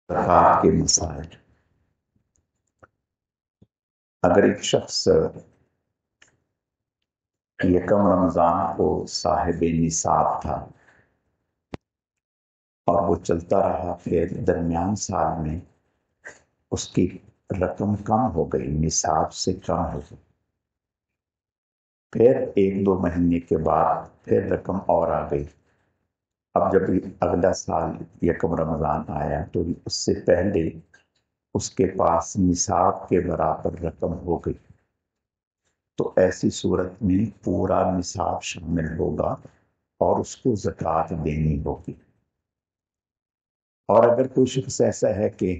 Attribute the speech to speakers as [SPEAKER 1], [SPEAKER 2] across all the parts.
[SPEAKER 1] زکوٰۃ کے مسائل۔ اگر ایک شخص یکم رمضان کو صاحب نصاب تھا اور وہ چلتا رہا، پھر درمیان سال میں اس کی رقم کم ہو گئی، نصاب سے کم ہو گئی، پھر ایک دو مہینے کے بعد پھر رقم اور آ گئی۔ اب جب اگلا سال یکم رمضان آیا تو اس سے پہلے اس کے پاس نصاب کے برابر رقم ہو گئی، تو ایسی صورت میں پورا نصاب شامل ہوگا اور اس کو زکوٰۃ دینی ہوگی۔ اور اگر کوئی شخص ایسا ہے کہ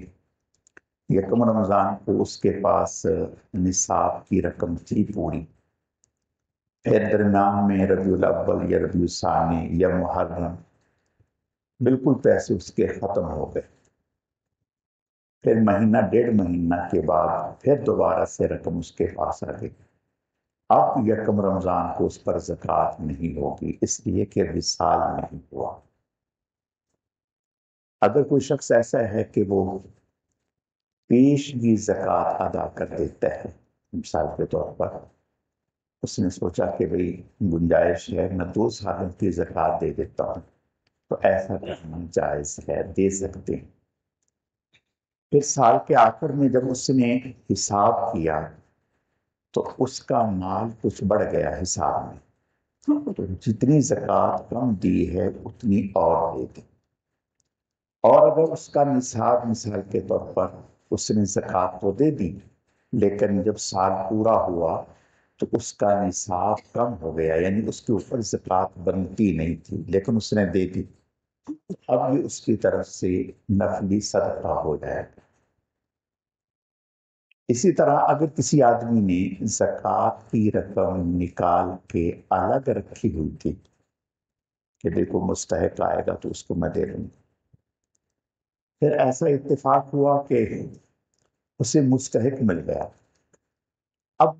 [SPEAKER 1] یکم رمضان کو اس کے پاس نصاب کی رقم تھی پوری، پھر درمیان میں ربیع الاول یا ربیع الثانی یا محرم بالکل پیسے اس کے ختم ہو گئے، پھر مہینہ ڈیڑھ مہینہ کے بعد پھر دوبارہ سے رقم اس کے پاس آ گئی، اب یکم رمضان کو اس پر زکوٰۃ نہیں ہوگی، اس لیے کہ وصال نہیں ہوا۔ اگر کوئی شخص ایسا ہے کہ وہ پیشگی زکوٰۃ ادا کر دیتا ہے، مثال کے طور پر اس نے سوچا کہ بھئی گنجائش ہے، میں 2 سالوں کی زکوٰۃ دے دیتا ہوں، تو ایسا کرنا جائز ہے، دے سکتے ہیں۔ پھر سال کے آخر میں جب اس نے حساب کیا تو اس کا مال کچھ بڑھ گیا حساب میں، تو جتنی زکوٰۃ کم دی ہے اتنی اور دے دے۔ اور اگر اس کا نصاب مثال کے طور پر اس نے زکوٰۃ تو دے دی، لیکن جب سال پورا ہوا تو اس کا نصاب کم ہو گیا، یعنی اس کے اوپر زکوٰۃ بنتی نہیں تھی لیکن اس نے دے دی، اب یہ اس کی طرف سے نفلی صدقہ ہو جائے گا۔ اسی طرح اگر کسی آدمی نے زکوٰۃ کی رقم نکال کے الگ رکھی ہوئی تھی کہ دیکھو مستحق آئے گا تو اس کو میں دے دوں گا، پھر ایسا اتفاق ہوا کہ اسے مستحق مل گیا، اب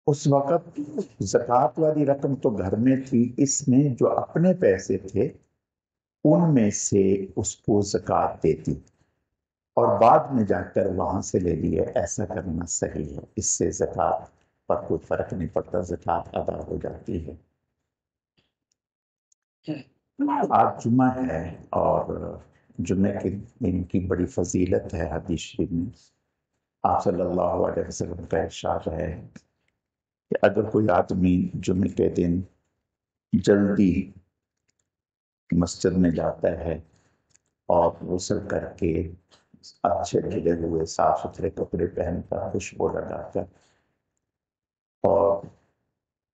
[SPEAKER 1] اس وقت زکوٰۃ والی رقم تو گھر میں تھی، اس میں جو اپنے پیسے تھے ان میں سے اس کو زکوٰۃ دیتی اور بعد میں جا کر وہاں سے لے لیے، ایسا کرنا صحیح ہے، اس سے زکوٰۃ پر کوئی فرق نہیں پڑتا، زکوٰۃ ادا ہو جاتی ہے۔ آج جمعہ ہے اور جمعے کے دن کی بڑی فضیلت ہے، حدیث شریف میں آپ صلی اللہ علیہ وسلم کا ارشاد ہے کہ اگر کوئی آدمی جمعے کے دن جلدی مسجد میں جاتا ہے اور غسل کر کے اچھے دھلے ہوئے صاف ستھرے کپڑے پہن کر خوشبو لگا کر اور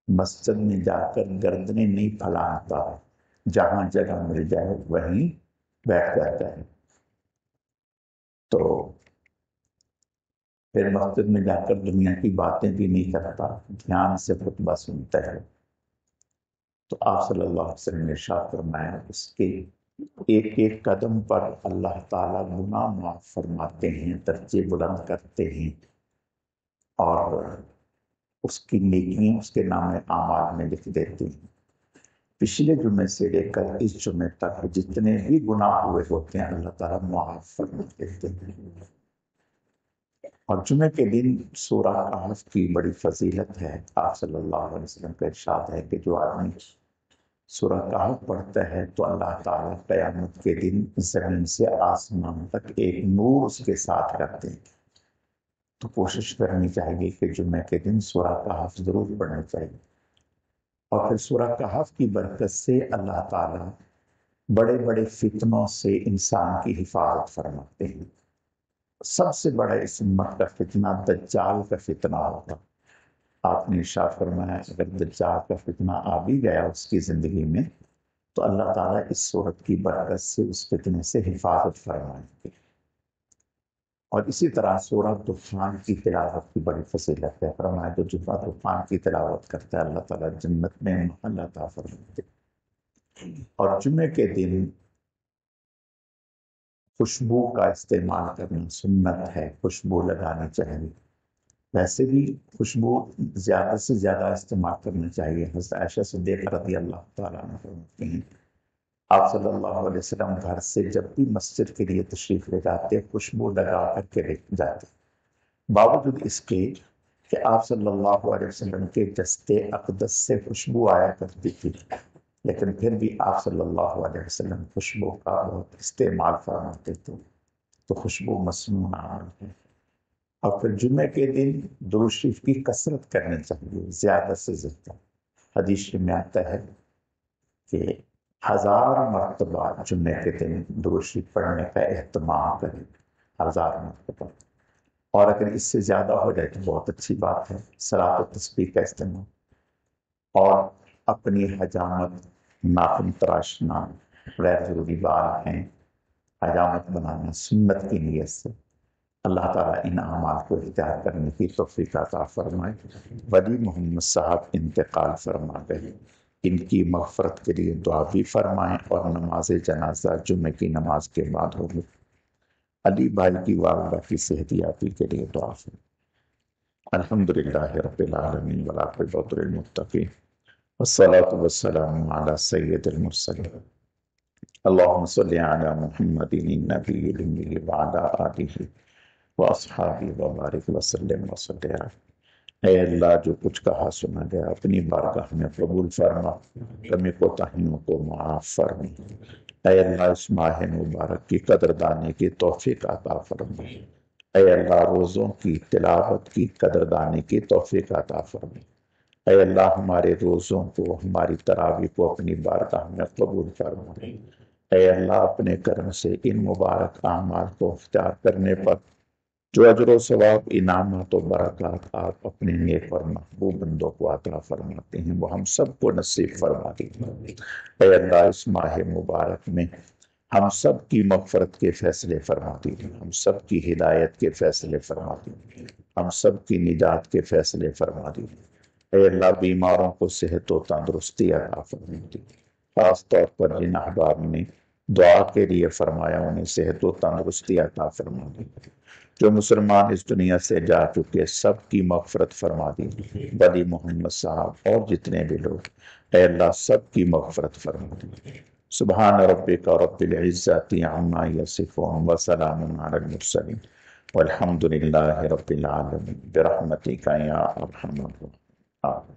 [SPEAKER 1] مسجد میں جا کر گردنیں نہیں پھیلاتا، جہاں جگہ مل جائے وہیں بیٹھ جاتا ہے، تو پھر مسجد میں جا کر دنیا کی باتیں بھی نہیں کرتا، دھیان سے خطبہ سنتا ہے، تو آپ صلی اللہ علیہ وسلم نے ارشاد فرمایا اس کے ایک ایک قدم پر اللہ تعالیٰ گناہ معاف فرماتے ہیں، درجے بلند کرتے ہیں، اور اس کی نیکیاں اس کے نام اعمال میں لکھ دیتے ہیں۔ پچھلے جمعے سے لے کر اس جمعے تک جتنے بھی گناہ ہوئے ہوتے ہیں اللہ تعالیٰ معاف فرما دیتے ہیں۔ اور جمعے کے دن سورہ کہف کی بڑی فضیلت ہے، آپ صلی اللہ علیہ وسلم کا ارشاد ہے کہ جو آدمی سورہ کہف پڑھتا ہے تو اللہ تعالیٰ قیامت کے دن زمین سے آسمان تک ایک نور اس کے ساتھ کرتے ہیں، تو کوشش کرنی چاہیے کہ جمعے کے دن سورہ کہف ضرور پڑھنا چاہیے۔ اور پھر سورہ کہف کی برکت سے اللہ تعالیٰ بڑے بڑے فتنوں سے انسان کی حفاظت فرماتے ہیں۔ سب سے بڑا اس امت کا فتنہ دجال کا فتنہ ہوگا۔ آپ نے ارشاد فرمایا اگر دجال کا فتنہ آ بھی گیا اس کی زندگی میں تو اللہ تعالیٰ اس صورت کی برکت سے اس فتنے سے حفاظت فرمائیں گے۔ اور اسی طرح سورہ طوفان کی تلاوت کی بڑی فضیلت ہے، فرمایا جو سورہ طوفان کی تلاوت کرتا ہے اللہ تعالیٰ جنت میں محل عطا فرماتے ہیں۔ اور جمعے کے دن خوشبو کا استعمال کرنا سنت ہے، خوشبو لگانی چاہیے، ویسے بھی خوشبو زیادہ سے زیادہ استعمال کرنا چاہیے۔ حضرت عائشہ صدیقہ رضی اللہ تعالیٰ عنہ فرماتی ہیں آپ صلی اللہ علیہ وسلم گھر سے جب بھی مسجد کے لیے تشریف لے جاتے خوشبو لگا کر کے لے جاتے، باوجود اس کے کہ آپ صلی اللہ علیہ وسلم کے جسد اقدس سے خوشبو آیا کرتی تھی، لیکن پھر بھی آپ صلی اللہ علیہ وسلم خوشبو کا بہت استعمال فرماتے تھے، تو خوشبو مسنون عمل ہے۔ اور پھر جمعے کے دن درود شریف کی کثرت کرنی چاہیے، زیادہ سے زیادہ۔ حدیث میں آتا ہے کہ 1000 مرتبہ جمعے کے دن درود شریف پڑھنے کا اہتمام کریں، 1000 مرتبہ، اور اگر اس سے زیادہ ہو جائے تو بہت اچھی بات ہے، صلاۃ و تسبیح کا استعمال، اور اپنی حجامت، ناخن تراشنا غیر ضروری بات ہیں، حجامت بنانا سنت کی نیت سے، اللہ تعالیٰ ان اعمال کو اختیار کرنے کی توفیق عطا فرمائے۔ ولی محمد صاحب انتقال فرما گئے، ان کی مغفرت کے لیے دعا بھی فرمائیں، اور نماز جنازہ جمعے کی نماز کے بعد ہوگی۔ علی بھائی کی والدہ کی صحت یابی کے لیے دعا فرمائیں۔ الحمدللہ رب العالمین والعاقبۃ للمتقین والصلاة والسلام علی سید المرسلین اللہم صل علی محمد النبی الأمی وعلی آلہ واصحابہ وبارک وسلم وسلم۔ اے اللہ، جو کچھ کہا سنا گیا اپنی بارگاہ میں قبول فرما، کمی کوتاہیوں کو معاف فرما۔ اے اللہ، اس ماہ مبارک کی قدردانی کی توفیق عطا فرما۔ اے اللہ، روزوں کی تلاوت کی قدردانی کی توفیق عطا فرما۔ اے اللہ، ہمارے روزوں کو، ہماری تراویح کو اپنی بارگاہ میں قبول فرما۔ اے اللہ، اپنے کرم سے ان مبارک اعمال کو اختیار کرنے پر جو اجر و ثواب، انعامات و برکات آپ اپنے نیک اور محبوب بندوں کو عطا فرماتے ہیں، وہ ہم سب کو نصیب فرما دیجیے۔ اے اللہ، اس ماہ مبارک میں ہم سب کی مغفرت کے فیصلے فرما دیجیے، ہم سب کی ہدایت کے فیصلے فرما دیجیے، ہم سب کی نجات کے فیصلے فرما دیجیے۔ اے اللہ، بیماروں کو صحت و تندرستی عطا فرما دیجیے، خاص طور پر جن احباب نے دعا کے لیے فرمایا انہیں صحت و تندرستی عطا فرما دیجیے۔ جو مسلمان اس دنیا سے جا چکے سب کی مغفرت فرما دیجیے، ولی محمد صاحب اور جتنے بھی لوگ، اے اللہ سب کی مغفرت فرما دیجیے۔ سبحان ربک رب العزت عما یصفون وسلام علی المرسلین والحمد للہ رب العالمین برحمتک یا ارحم الراحمین۔